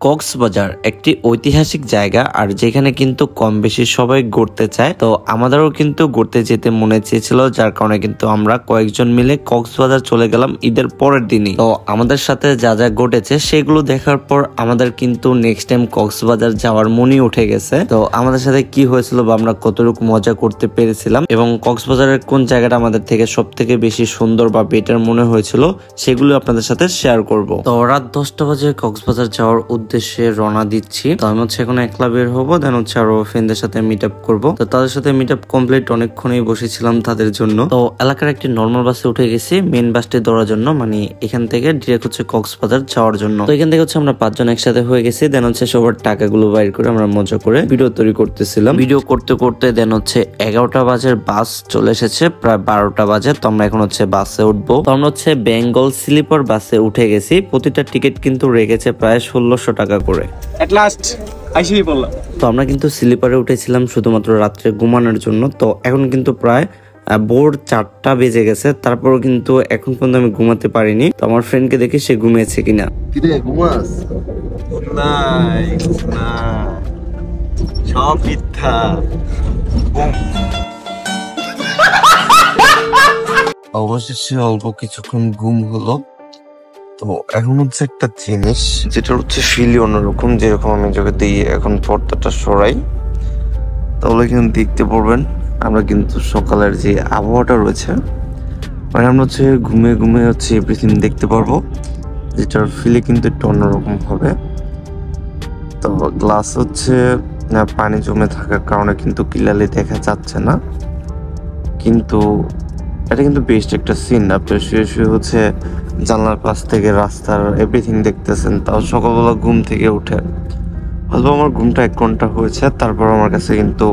কক্সবাজার একটি ঐতিহাসিক জায়গা আর যেখানে কিন্তু কম বেশি সবাই ঘুরতে চায়। তো আমাদেরও কিন্তু ঘুরতে যেতে মনে চেয়েছিল, যার কারণে কিন্তু আমরা কয়েকজন মিলে কক্সবাজার চলে গেলাম ঈদের পরের দিনই। তো আমাদের সাথে যা যা ঘটেছে সেগুলো দেখার পর আমাদের কিন্তু নেক্সট টাইম কক্সবাজার যাওয়ার মনই উঠে গেছে। তো আমাদের সাথে কি হয়েছিল বা আমরা কতটুকু মজা করতে পেরেছিলাম এবং কক্সবাজারের কোন জায়গাটা আমাদের থেকে সব থেকে বেশি সুন্দর বা বেটার মনে হয়েছিল সেগুলো আপনাদের সাথে শেয়ার করব। তো রাত 10টা বাজে কক্সবাজার যাওয়ার উদ্দেশ্যে রওনা দিচ্ছি। তো আমি হচ্ছে এখন একলা বের হবো, দেন হচ্ছে আরো ফ্রেন্ডদের সাথে মিট আপ করবো। তো তাদের সাথে মিট আপ কমপ্লিট, অনেকক্ষণই বসেছিলাম তাদের জন্য। তো এলাকার একটি নর্মাল বাসে উঠে গেছি মেন বাসটি ধরার জন্য, মানে এখান থেকে ডিরেক্ট হচ্ছে কক্সবাজার যাওয়ার জন্য। তো এখান থেকে হচ্ছে আমরা 5 জন একসাথে হয়ে গেছি। দেন হচ্ছে সবার টাকাগুলো বাইর করে আমরা মজা করে ভিডিও তৈরি করতেছিলাম। ভিডিও করতে করতে দেন হচ্ছে 11টা বাজের বাস চলে এসেছে, প্রায় 12টা বাজে। তো আমরা এখন হচ্ছে বাসে উঠবো। তো আমরা হচ্ছে বেঙ্গল স্লিপার বাসে উঠে গেছি। প্রতিটা টিকিট কিন্তু রেখেছে প্রায় 1600 টাকা করে। তো আমরা কিন্তু স্লিপারে উঠেছিলাম শুধুমাত্র রাত্রে ঘুমানোর জন্য। তো এখন কিন্তু প্রায় ভোর 4টা বেজে গেছে, তারপরও কিন্তু এখন পর্যন্ত আমি ঘুমাতে পারিনি। তো আমার ফ্রেন্ডকে দেখি সে ঘুমিয়েছে কিনা। সব মিথ্যা। অবশেষে অল্প কিছুক্ষণ ঘুম হলো। তো এখন হচ্ছে একটা জিনিস যেটা হচ্ছে ফিলই অন্যরকম, যেরকম আমি যদি দিয়ে এখন পর্দাটা সরাই তাহলে কিন্তু দেখতে পারবেন আমরা কিন্তু সকালের যে আবহাওয়াটা রয়েছে, মানে আমরা হচ্ছে ঘুমে ঘুমে হচ্ছে এভরিথিং দেখতে পারবো, যেটার ফিলে কিন্তু একটু অন্যরকম হবে। তো গ্লাস হচ্ছে পানি জমে থাকার কারণে কিন্তু ক্লিয়ারলি দেখা যাচ্ছে না, কিন্তু এটা কিন্তু বেস্ট একটা সিন। আপনি শুয়ে শুয়ে হচ্ছে জানলার পাশ থেকে রাস্তার এভরিথিং দেখতেছেন, তাও সকালবেলা ঘুম থেকে উঠে। হয়তো আমার ঘুমটা 1 ঘন্টা হয়েছে, তারপর আমার কাছে কিন্তু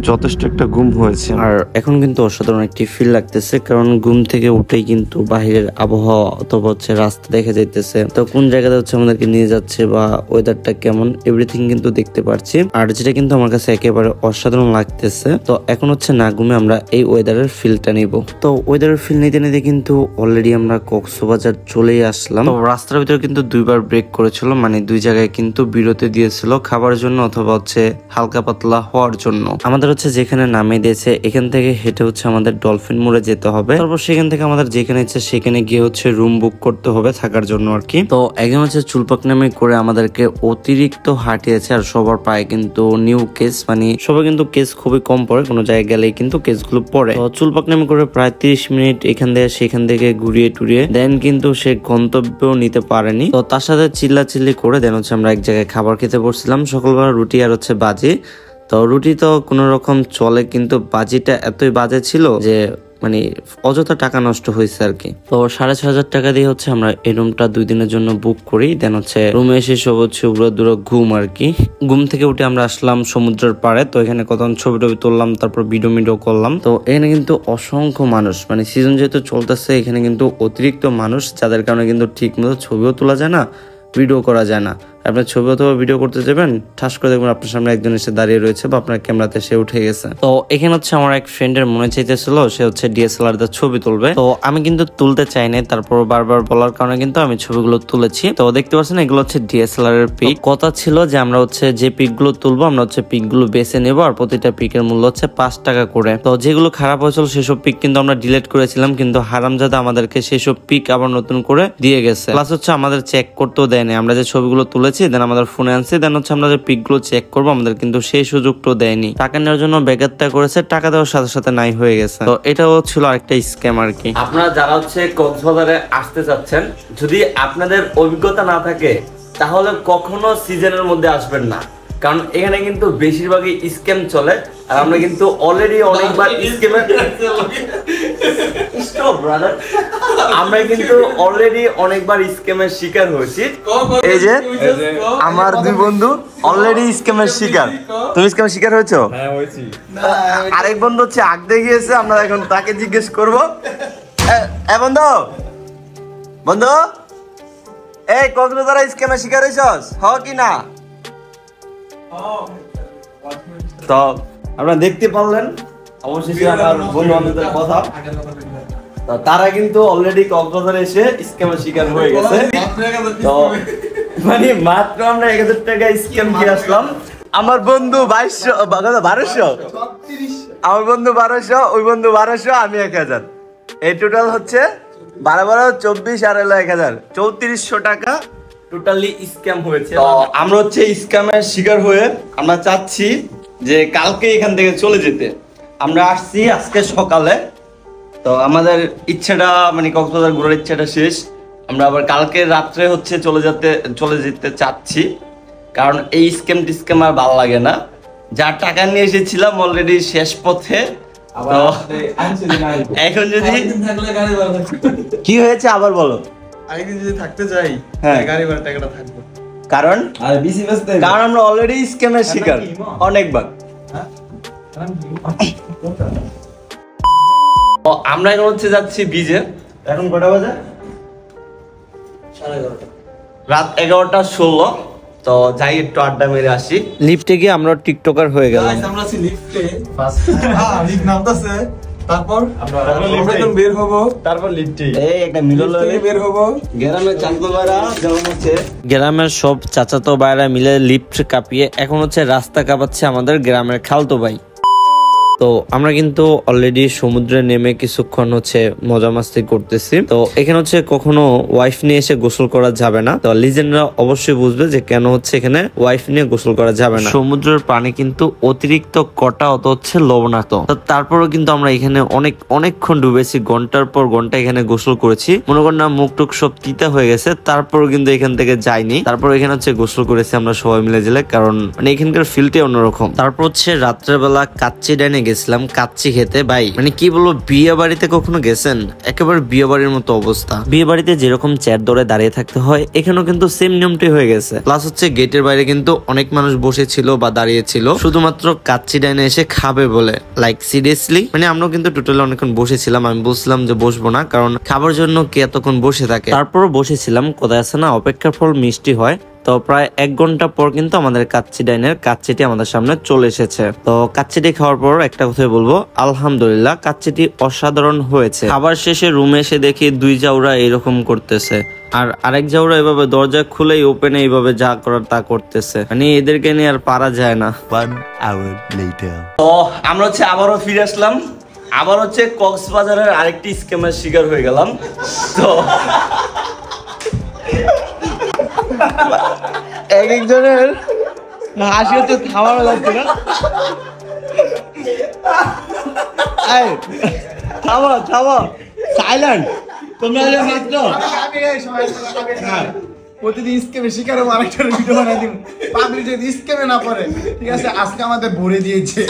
যথেষ্ট একটা ঘুম হয়েছে। আর এখন কিন্তু অসাধারণ একটি ফিল লাগতেছে, কারণ ঘুম থেকে উঠেই কিন্তু বাহিরের আবহাওয়া অথবা হচ্ছে রাস্তা দেখা যাইতেছে। তো কোন জায়গাতে হচ্ছে আমাদেরকে নিয়ে যাচ্ছে বা ওয়েদারটা কেমন এভরিথিং কিন্তু দেখতে পাচ্ছি, আর যেটা কিন্তু আমার কাছে একেবারে অসাধারণ লাগতেছে। তো এখন হচ্ছে না ঘুমে আমরা এই ওয়েদারের ফিলটা নিব। তো ওয়েদারের ফিল নিতে নিতে কিন্তু অলরেডি আমরা কক্সবাজার চলেই আসলাম। তো রাস্তার ভিতরে কিন্তু 2বার ব্রেক করেছিল, মানে 2 জায়গায় কিন্তু বিরতি দিয়েছিল, খাবারের জন্য অথবা হচ্ছে হালকা পাতলা হওয়ার জন্য। আমাদের হচ্ছে যেখানে নামিয়ে দিয়েছে এখান থেকে হেঁটে হচ্ছে আমাদের ডলফিন মোড়ে যেতে হবে। তারপর সেখান থেকে আমাদের যেখানে ইচ্ছে সেখানে গিয়ে হচ্ছে রুম বুক করতে হবে থাকার জন্য আর কি। তো একজন হচ্ছে চুলপাকনামি করে আমাদেরকে অতিরিক্ত হাঁটিয়েছে, আর সবার পায়ে কিন্তু নিউ কেস, মানে সবাই কিন্তু কেস খুবই কম পড়ে, কোনো জায়গায় গেলেই কিন্তু কেসগুলো পড়ে। তো চুলপাকনামি করে প্রায় 30 মিনিট এখান থেকে সেখান থেকে ঘুরিয়ে টুরিয়ে দেন কিন্তু সে গন্তব্য নিতে পারেনি। তো তার সাথে চিল্লাচিল্লি করে দেন হচ্ছে আমরা এক জায়গায় খাবার খেতে বসছিলাম। সকালবেলা রুটি আর হচ্ছে বাজি। তো রুটি তো কোনো রকম চলে, কিন্তু বাজিটা এতই বাজে ছিল যে মানে অযথা টাকা নষ্ট হয়েছে আর কি। তো 6500 টাকা দিয়ে হচ্ছে আমরা এই রুমটা 2 দিনের জন্য বুক করি। দেন হচ্ছে রুমে এসে সব হচ্ছে উড়ো ঘুম আর কি। ঘুম থেকে উঠে আমরা আসলাম সমুদ্রের পাড়ে। তো এখানে কত ছবি টবি তুললাম, তারপর ভিডিও করলাম। তো এখানে কিন্তু অসংখ্য মানুষ, মানে সিজন যেহেতু চলতেছে এখানে কিন্তু অতিরিক্ত মানুষ, যাদের কারণে কিন্তু ঠিক মতো ছবিও তোলা যায় না, ভিডিও করা যায় না। আপনার ছবি অথবা ভিডিও করতে যাবেন, ঠাস করে দেখবেন আপনার সামনে একজন এসে দাঁড়িয়ে রয়েছে বা আপনার ক্যামেরাতে সে উঠে গেছে। তো এখানে হচ্ছে আমার এক ফ্রেন্ডের মনে চাইতেছিল সে হচ্ছে ডিএসএলআর দিয়ে ছবি তুলবে। তো আমি কিন্তু তুলতে চাই নাই, তারপর বারবার বলার কারণে কিন্তু আমি ছবিগুলো তুলেছি। তো দেখতে পাচ্ছেন এগুলো হচ্ছে ডিএসএলআর এর পিক। কথা ছিল যে আমরা হচ্ছে যে পিক গুলো তুলবো আমরা হচ্ছে পিক গুলো বেছে নেবো, আর প্রতিটা পিকের মূল্য হচ্ছে 5 টাকা করে। তো যেগুলো খারাপ হয়েছিল সেসব পিক কিন্তু আমরা ডিলিট করেছিলাম, কিন্তু হারামজাদা আমাদেরকে সেসব পিক আবার নতুন করে দিয়ে গেছে। প্লাস হচ্ছে আমাদের চেক করতেও দেয়নি, আমরা যে ছবিগুলো তুলেছি দেন আমাদের ফোনে আনছি, দেন হচ্ছে আমরা যে পিকগুলো চেক করবো আমাদের কিন্তু সেই সুযোগটাও দেয়নি। টাকা নেওয়ার জন্য বেগারটা করেছে, টাকা দেওয়ার সাথে সাথে নাই হয়ে গেছে। তো এটাও ছিল আরেকটা স্ক্যাম আর কি। আপনারা যারা হচ্ছে কক্সবাজারে আসতে চাচ্ছেন, যদি আপনাদের অভিজ্ঞতা না থাকে তাহলে কখনো সিজনের মধ্যে আসবেন না, কারণ এখানে কিন্তু বেশিরভাগই স্ক্যাম চলে। আর আমরা কিন্তু অলরেডি অনেকবার স্ক্যামের শিকার হয়েছি। এই যে আমার 2 বন্ধু অলরেডি স্ক্যামের শিকার। তুমি স্ক্যামের শিকার হয়েছো? হ্যাঁ হয়েছি। আরেক বন্ধু হচ্ছে আগতে গিয়েছে, আমরা এখন তাকে জিজ্ঞেস করবো। বন্ধু বন্ধু এই কক্সবাজারে স্ক্যামের শিকার হয়েছস হ কি না? তো আপনারা দেখতে পারলেন অবশেষে আমার বন্ধু বান্ধবদের কথা। তারা কিন্তু অলরেডি কক্সবাজারে এসে স্ক্যামের শিকার হয়ে গেছে। তো মানে মাত্র আমরা 1000 টাকা স্ক্যাম দিয়ে আসলাম। আমার বন্ধু 1200, আমার বন্ধু 1200, ওই বন্ধু 1200, আমি 1000, এই টোটাল হচ্ছে 12 24 আর 1000, 3400 টাকা টোটালি স্ক্যাম হয়েছে। তো আমরা হচ্ছে স্ক্যামের শিকার হয়ে আমরা চাচ্ছি যে কালকে এখান থেকে চলে যেতে। আমরা আসছি আজকে সকালে, তো আমাদের ইচ্ছাটা মানে কক্সবাজার ঘোরার ইচ্ছাটা শেষ। আমরা আবার কালকে রাত্রে হচ্ছে চলে যেতে চাচ্ছি, কারণ এই স্ক্যাম আর ভালো লাগে না। যা টাকা নিয়ে এসেছিলাম অলরেডি শেষ পথে। তো এখন যদি কি হয়েছে আবার বলো। আরেকদিন যদি থাকতে যাই, হ্যাঁ, গাড়ি ভাড়া টাকাটা থাকবে। কারণ আমরা অলরেডি স্ক্যামের শিকার অনেকবার। আমরা এখন হচ্ছে যাচ্ছি বিজে। এখন কটা বাজে? 11:30, রাত 11:16। তো যাই একটু আড্ডা মেরে আসি। লিফটে গিয়ে আমরা টিকটকার হয়ে গেলাম। আমরা আছি লিফটে, লিফট নামতাছে, তারপর আমরা বের হব, তারপর লিফটে এই একটা মিলন বের হব। গ্রামের চাঁদমারা যেমন হচ্ছে গ্রামের সব চাচাতো ভাইরা মিলে লিফট কাঁপিয়ে এখন হচ্ছে রাস্তা কাঁপাচ্ছে আমাদের গ্রামের খালতো ভাই। তো আমরা কিন্তু অলরেডি সমুদ্রে নেমে কিছুক্ষণ হচ্ছে মজা মাস্তি করতেছি। তো এখানে হচ্ছে কখনো ওয়াইফ নিয়ে এসে গোসল করা যাবে না। তো লিজেন্ডরা অবশ্যই বুঝবে যে কেন হচ্ছে এখানে ওয়াইফ নিয়ে গোসল করা যাবে না। সমুদ্রের পানি কিন্তু অতিরিক্ত কটা, অত হচ্ছে লবণাক্ত। তারপরেও কিন্তু আমরা এখানে অনেকক্ষণ ডুবেছি, ঘন্টার পর ঘন্টা এখানে গোসল করেছি। মনে করেন না মুখ টুক সব তিতা হয়ে গেছে, তারপরও কিন্তু এখান থেকে যাইনি। তারপর এখানে হচ্ছে গোসল করেছি আমরা সবাই মিলে জেলে, কারণ মানে এখানকার ফিলটাই অন্যরকম। তারপর হচ্ছে রাত্রেবেলা কাচ্চি ডাইনে গেছিলাম কাচ্চি খেতে। ভাই মানে কি বলবো, বিয়ে বাড়িতে কখনো গেছেন? একেবারে বিয়ে বাড়ির মতো অবস্থা। বিয়ে বাড়িতে যেরকম চেয়ার ধরে দাঁড়িয়ে থাকতে হয়, এখানেও কিন্তু সেম নিয়মটি হয়ে গেছে। প্লাস হচ্ছে গেটের বাইরে কিন্তু অনেক মানুষ বসেছিল বা দাঁড়িয়েছিল শুধুমাত্র কাচ্চি ডাইনে এসে খাবে বলে। লাইক সিরিয়াসলি, মানে আমরাও কিন্তু টোটালি অনেকক্ষণ বসেছিলাম। আমি বলছিলাম যে বসবো না, কারণ খাবার জন্য কে এতক্ষণ বসে থাকে। তারপরও বসেছিলাম। কোথায় আছে না, অপেক্ষার ফল মিষ্টি হয়। তো প্রায় 1 ঘন্টা পর কিন্তু আমাদের কাচ্চি ডাইনের কাচ্চিটি আমাদের সামনে চলে এসেছে। তো কাচ্চিটি খাওয়ার পর একটা কথাই বলবো, আলহামদুলিল্লাহ কাচ্চিটি অসাধারণ হয়েছে। খাবার শেষে রুমে এসে দেখি 2 জাউরা এরকম করতেছে, আর আরেক জাউরা এভাবে দরজা খুলেই ওপেনে এইভাবে যা করার তা করতেছে। মানে এদেরকে নিয়ে আর পারা যায় না। 1 hour later. তো আমরা হচ্ছে আবারও ফিরে আসলাম। আবার হচ্ছে কক্সবাজারের আরেকটি স্ক্যামের শিকার হয়ে গেলাম। তো এক একজনের হাসি হচ্ছে থামানো যাচ্ছে না। থামো সাইলেন্ট। তোমরা মাত্র প্রতিদিন স্ক্যামে শিকার হবো, আরেকটা ভিডিও বানাই দিব। পাবলিক যদি স্ক্যামে না পড়ে, ঠিক আছে, আজকে আমাদের ভরে দিয়েছে।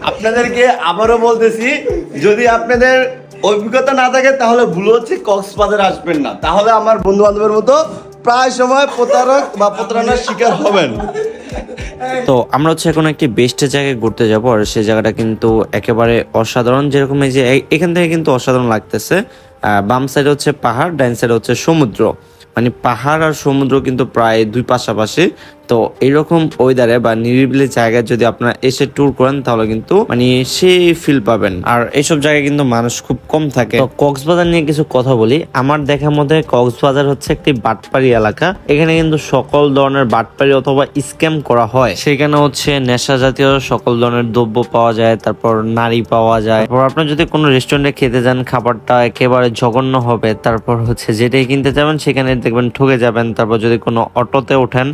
আপনাদেরকে আবারও বলতেছি, যদি আপনাদের অভিজ্ঞতা না থাকে তাহলে ভুল হচ্ছে কক্সবাজার আসবেন না, তাহলে আমার বন্ধু বান্ধবের মতো প্রায় সময় প্রতারক বা প্রতারণার শিকার হবেন। তো আমরা হচ্ছে এখন একটি বেস্ট জায়গায় ঘুরতে যাব, আর সেই জায়গাটা কিন্তু একেবারে অসাধারণ। যেরকম এই যে এখান থেকে কিন্তু অসাধারণ লাগতেছে। বাম সাইডে হচ্ছে পাহাড়, ডাইন সাইডে হচ্ছে সমুদ্র। মানে পাহাড় আর সমুদ্র কিন্তু প্রায় 2 পাশাপাশি। তো এইরকম ওয়েদারে বা নিরিবিলি জায়গায় যদি আপনারা এসে ট্যুর করেন তাহলে কিন্তু মানে সেই ফিল পাবেন। আর এইসব জায়গায় কিন্তু মানুষ খুব কম থাকে। তো কক্সবাজার নিয়ে কিছু কথা বলি। আমার দেখার মধ্যে কক্সবাজার হচ্ছে একটি বাটপাড়ি এলাকা। এখানে কিন্তু সকল ধরনের বাটপাড়ি অথবা স্ক্যাম করা হয়। সেখানে হচ্ছে নেশা জাতীয় সকল ধরনের দ্রব্য পাওয়া যায়, তারপর নারী পাওয়া যায়। তারপর আপনি যদি কোনো রেস্টুরেন্টে খেতে যান, খাবারটা একেবারে জঘন্য হবে। তারপর হচ্ছে যেটাই কিনতে যাবেন সেখানে দেখবেন ঠকে যাবেন। তারপর যদি কোনো অটোতে ওঠেন,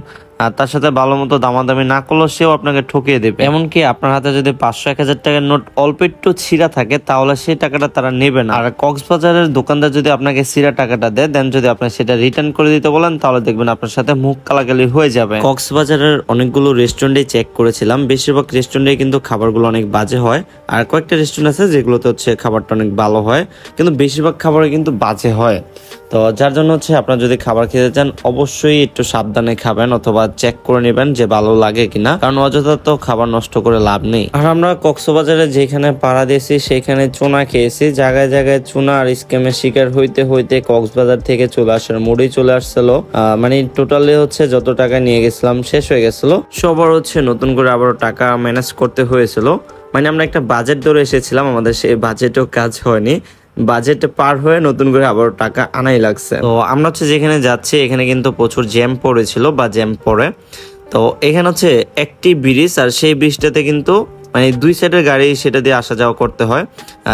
তার সাথে ভালো মতো দামাদামি না করলেও সেও আপনাকে ঠকিয়ে দেবে। এমনকি আপনার হাতে যদি 500-1000 টাকার নোট অল্প একটু ছিঁড়া থাকে তাহলে সেই টাকাটা তারা নেবে না। আর কক্সবাজারের দোকানদার যদি আপনাকে ছিঁড়া টাকাটা দেয়, দেন যদি আপনি সেটা রিটার্ন করে দিতে বলেন তাহলে দেখবেন আপনার সাথে মুখ কালাকালি হয়ে যাবে। কক্সবাজারের অনেকগুলো রেস্টুরেন্টে চেক করেছিলাম, বেশিরভাগ রেস্টুরেন্টে কিন্তু খাবারগুলো অনেক বাজে হয়। আর কয়েকটা রেস্টুরেন্ট আছে যেগুলোতে হচ্ছে খাবারটা অনেক ভালো হয়, কিন্তু বেশিরভাগ খাবারে কিন্তু বাজে হয়। তো যার জন্য হচ্ছে আপনারা যদি খাবার খেতে চান অবশ্যই একটু সাবধানে খাবেন অথবা চেক করে নেবেন যে ভালো লাগে কিনা, কারণ অযথা তো খাবার নষ্ট করে লাভ নেই। আর আমরা কক্সবাজারে যেখানে পাড়া দিয়েছি সেখানে চুনা খেয়েছি, জায়গায় জায়গায় চুনা আর স্ক্যামের শিকার হইতে হইতে কক্সবাজার থেকে চলে আসার মুডেই চলে আসছিল। মানে টোটালি হচ্ছে যত টাকা নিয়ে গেছিলাম শেষ হয়ে গেছিল। সবার হচ্ছে নতুন করে আবারও টাকা ম্যানেজ করতে হয়েছিল। মানে আমরা একটা বাজেট ধরে এসেছিলাম, আমাদের সেই বাজেটও কাজ হয়নি। বাজেট পার হয়ে নতুন করে আবার টাকা আনাই লাগছে। তো আমরা হচ্ছে যেখানে যাচ্ছি এখানে কিন্তু প্রচুর জ্যাম পড়েছিল বা জ্যাম পড়ে। তো এখানে হচ্ছে একটি ব্রিজ, আর সেই ব্রিজটাতে কিন্তু মানে দুই সাইডের গাড়ি সেটা দিয়ে আসা যাওয়া করতে হয়।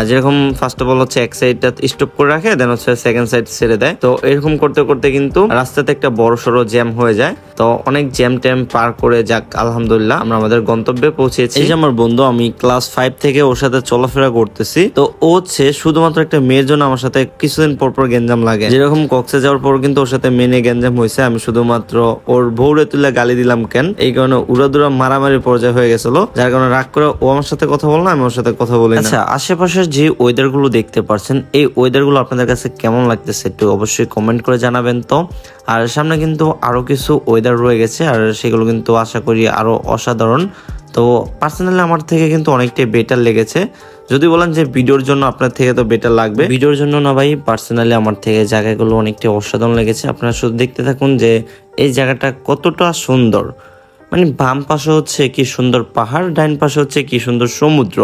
যেরকম ফার্স্ট অফ অল হচ্ছে এক সাইডটা স্টপ করে রাখে, দেন হচ্ছে সেকেন্ড সাইড ছেড়ে দেয়। তো এরকম করতে করতে কিন্তু রাস্তাতে একটা বড় সড়ো জ্যাম হয়ে যায়। তো অনেক জ্যাম ট্যাম পার করে যাক আলহামদুলিল্লাহ আমরা আমাদের গন্তব্যে পৌঁছেছি। এই যে আমার বন্ধু, আমি ক্লাস 5 থেকে ওর সাথে চলাফেরা করতেছি। তো ও হচ্ছে শুধুমাত্র একটা মেয়ের জন্য আমার সাথে কিছুদিন পর পর গ্যাঞ্জাম লাগে। যেরকম কক্সে যাওয়ার পর কিন্তু ওর সাথে মেনে গ্যাঞ্জাম হয়েছে, আমি শুধুমাত্র ওর বউরে তুলে গালি দিলাম কেন, এই কারণে উড়াদুরা মারামারি পর্যায়ে হয়ে গেছিল, যার কারণে রাগ করে ও আমার সাথে কথা বললো, আমি ওর সাথে কথা বলি না। আচ্ছা, আশেপাশের যে ওয়েদার গুলো দেখতে পাচ্ছেন, এই ওয়েদার গুলো আপনাদের কাছে কেমন লাগতেছে একটু অবশ্যই কমেন্ট করে জানাবেন। তো আর সামনে কিন্তু আরো কিছু ওয়েদার রয়ে গেছে, আর সেগুলো কিন্তু আশা করি আরো অসাধারণ। তো পার্সোনালি আমার থেকে কিন্তু অনেকটাই বেটার লেগেছে। যদি বলেন যে ভিডিওর জন্য আপনার থেকে তো বেটার লাগবে, ভিডিওর জন্য না ভাই, পার্সোনালি আমার থেকে জায়গাগুলো অনেকটাই অসাধারণ লেগেছে। আপনারা শুধু দেখতে থাকুন যে এই জায়গাটা কতটা সুন্দর। মানে বাম পাশে হচ্ছে কি সুন্দর পাহাড়, ডাইন পাশে হচ্ছে কি সুন্দর সমুদ্র,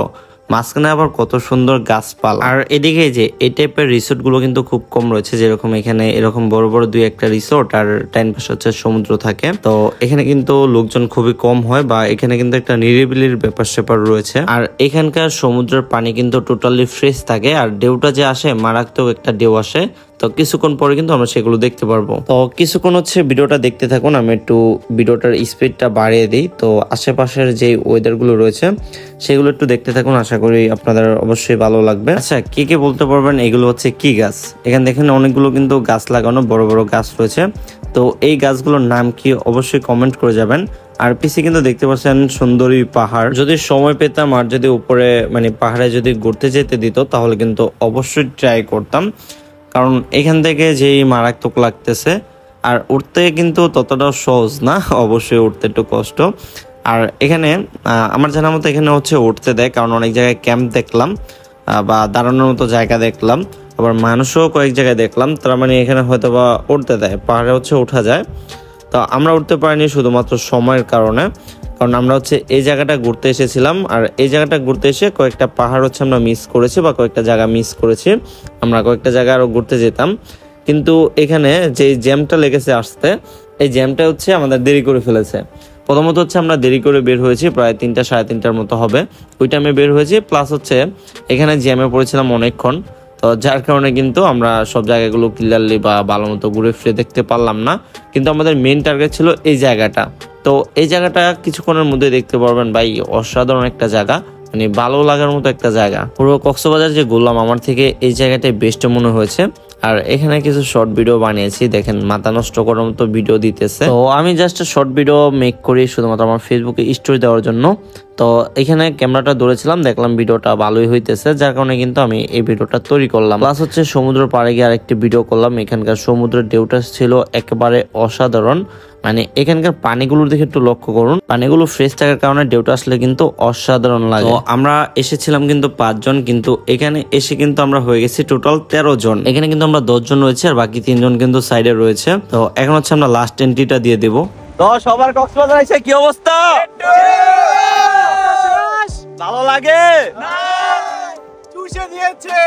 মাঝখানে আবার কত সুন্দর গাছপালা। আর এদিকে যে এই টাইপের রিসোর্ট গুলো কিন্তু খুব কম রয়েছে, যেরকম এখানে এরকম বড় বড় দুই একটা রিসোর্ট, আর ডাইন পাশে হচ্ছে সমুদ্র থাকে। তো এখানে কিন্তু লোকজন খুবই কম হয়, বা এখানে কিন্তু একটা নিরিবিলির ব্যাপার স্যাপার রয়েছে। আর এখানকার সমুদ্রের পানি কিন্তু টোটালি ফ্রেশ থাকে, আর ঢেউটা যে আসে মারাত্মক একটা ঢেউ আসে। তো কিছুক্ষণ পরে কিন্তু আমরা সেগুলো দেখতে পারবো। তো কিছুক্ষণ হচ্ছে ভিডিওটা দেখতে থাকুন, আমি একটু ভিডিওটার স্পিডটা বাড়িয়ে দিই। তো আশেপাশের যে ওয়েদার গুলো রয়েছে সেগুলো একটু দেখতে থাকুন, আশা করি আপনাদের অবশ্যই ভালো লাগবে। আচ্ছা, কে কে বলতে পারবেন এগুলো হচ্ছে কি গাছ? এখানে দেখেন অনেকগুলো কিন্তু গাছ লাগানো, বড় বড় গাছ রয়েছে। তো এই গাছগুলোর নাম কি অবশ্যই কমেন্ট করে যাবেন। আর পিছে কিন্তু দেখতে পাচ্ছেন সুন্দরী পাহাড়। যদি সময় পেতাম আর যদি উপরে মানে পাহাড়ে যদি ঘুরতে যেতে দিত তাহলে কিন্তু অবশ্যই ট্রাই করতাম, কারণ এখান থেকে যেই মারাত্মক লাগতেছে। আর উঠতে কিন্তু ততটাও সহজ না, অবশ্যই উঠতে একটু কষ্ট। আর এখানে আমার জানার মতো এখানে হচ্ছে উঠতে দেয়, কারণ অনেক জায়গায় ক্যাম্প দেখলাম বা দাঁড়ানোর মতো জায়গা দেখলাম, আবার মানুষও কয়েক জায়গায় দেখলাম। তার মানে এখানে হয়তো বা উঠতে দেয়, পাহাড়ে হচ্ছে ওঠা যায়। তো আমরা উঠতে পারিনি শুধুমাত্র সময়ের কারণে, কারণ আমরা হচ্ছে এই জায়গাটা ঘুরতে এসেছিলাম। আর এই জায়গাটা ঘুরতে এসে কয়েকটা পাহাড় হচ্ছে আমরা মিস করেছি, বা কয়েকটা জায়গা মিস করেছি। আমরা কয়েকটা জায়গা আরো ঘুরতে যেতাম, কিন্তু এখানে যে জ্যামটা লেগেছে আসতে, এই জ্যামটা হচ্ছে আমাদের দেরি করে ফেলেছে। প্রথমত হচ্ছে আমরা দেরি করে বের হয়েছি, প্রায় 3টা সাড়ে 3টার মতো হবে ওই টাইমে বের হয়েছি। প্লাস হচ্ছে এখানে জ্যামে পড়েছিলাম অনেকক্ষণ, তো যার কারণে কিন্তু আমরা সব জায়গাগুলো ক্লিয়ারলি বা ভালো মতো ঘুরে ফিরে দেখতে পারলাম না। কিন্তু আমাদের মেইন টার্গেট ছিল এই জায়গাটা। তো এই জায়গাটা কিছুক্ষণের মধ্যে দেখতে পারবেন ভাই, অসাধারণ একটা জায়গা, মানে ভালো লাগার মতো একটা জায়গা। পুরো কক্সবাজার যে ঘুরলাম আমার থেকে এই জায়গাটাই বেস্ট মনে হয়েছে। আর এখানে কিছু শর্ট ভিডিও বানিয়েছি, দেখেন মাথা নষ্ট করার মতো ভিডিও দিতেছে। তো আমি জাস্ট শর্ট ভিডিও মেক করি শুধুমাত্র আমার ফেসবুকে স্টোরি দেওয়ার জন্য। তো এখানে ক্যামেরাটা ধরেছিলাম, দেখলাম ভিডিওটা ভালোই হইতেছে, যার কারণে কিন্তু আমি এই ভিডিওটা তৈরি করলাম। প্লাস হচ্ছে সমুদ্র পাড়ে গিয়ে আরেকটি ভিডিও করলাম। এখানকার সমুদ্রের ঢেউটা ছিল একেবারে অসাধারণ, মানে এখানকার পানিগুলোর দিকে একটু লক্ষ্য করুন, পানিগুলো ফ্রেশ থাকার কারণে ঢেউটা আসলে কিন্তু অসাধারণ লাগে। তো আমরা এসেছিলাম কিন্তু 5 জন, কিন্তু এখানে এসে কিন্তু আমরা হয়ে গেছি টোটাল 13 জন। এখানে কিন্তু আমরা 10 জন রয়েছে, আর বাকি 3 জন কিন্তু সাইডে রয়েছে। তো এখন হচ্ছে আমরা লাস্ট এন্ট্রিটা দিয়ে দেবো। তো সবার কক্সবাজার এসে কি অবস্থা? ভালো লাগে? চুষে দিয়েছে।